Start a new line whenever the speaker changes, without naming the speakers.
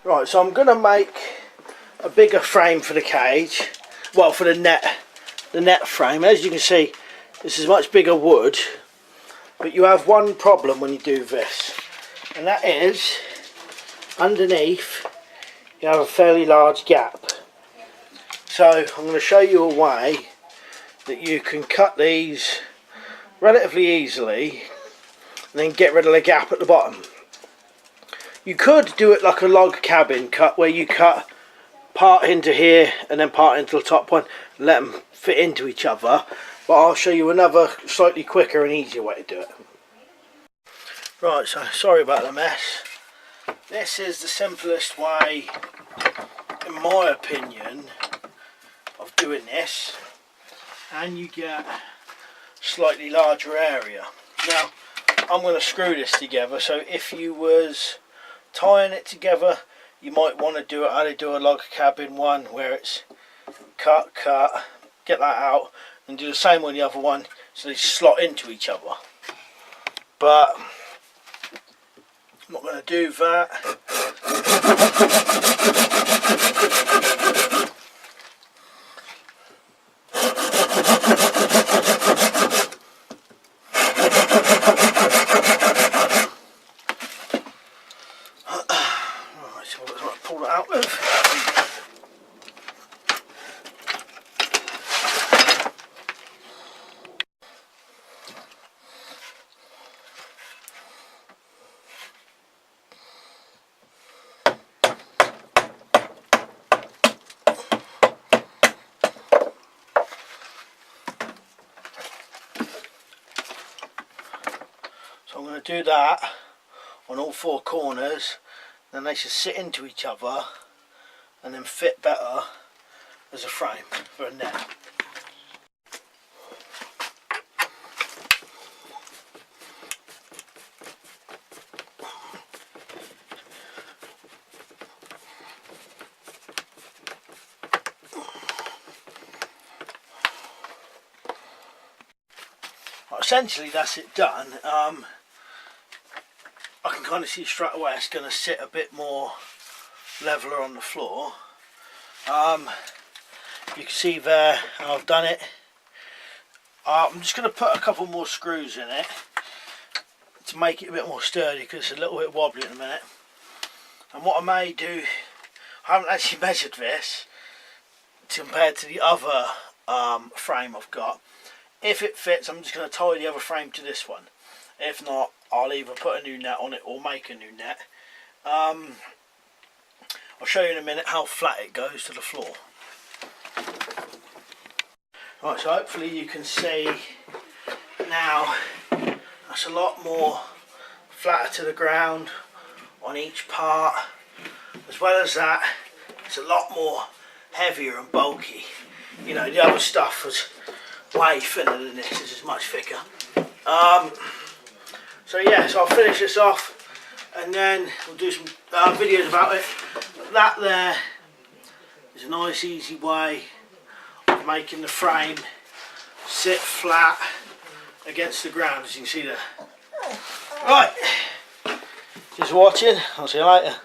Right, so I'm going to make a bigger frame for the cage, well, for the net frame. As you can see, this is much bigger wood, but you have one problem when you do this, and that is underneath you have a fairly large gap. So I'm going to show you a way that you can cut these relatively easily and then get rid of the gap at the bottom. You could do it like a log cabin cut, where you cut part into here and then part into the top one and let them fit into each other, but I'll show you another slightly quicker and easier way to do it. Right, so sorry about the mess. This is the simplest way, in my opinion, of doing this, and you get a slightly larger area. Now I'm going to screw this together, so if you was tying it together, you might want to do it how they do a log cabin one, where it's cut, get that out, and do the same on the other one so they slot into each other. But I'm not going to do that. Right, so let's pull it out with. So I'm going to do that on all four corners, then they should sit into each other and then fit better as a frame for a net. Well, essentially that's it done. I can kind of see straight away it's going to sit a bit more leveler on the floor. You can see there how I've done it. I'm just going to put a couple more screws in it to make it a bit more sturdy, because it's a little bit wobbly at the minute. And what I may do, I haven't actually measured this compared to the other frame I've got. If it fits, I'm just going to tie the other frame to this one. If not, I'll either put a new net on it or make a new net. I'll show you in a minute how flat it goes to the floor. Right, so hopefully you can see now that's a lot more flatter to the ground on each part. As well as that, it's a lot more heavier and bulky. You know, the other stuff was way thinner than this. This is much thicker. So yeah, so I'll finish this off and then we'll do some videos about it. But that there is a nice easy way of making the frame sit flat against the ground, as you can see there. Right, just watching, I'll see you later.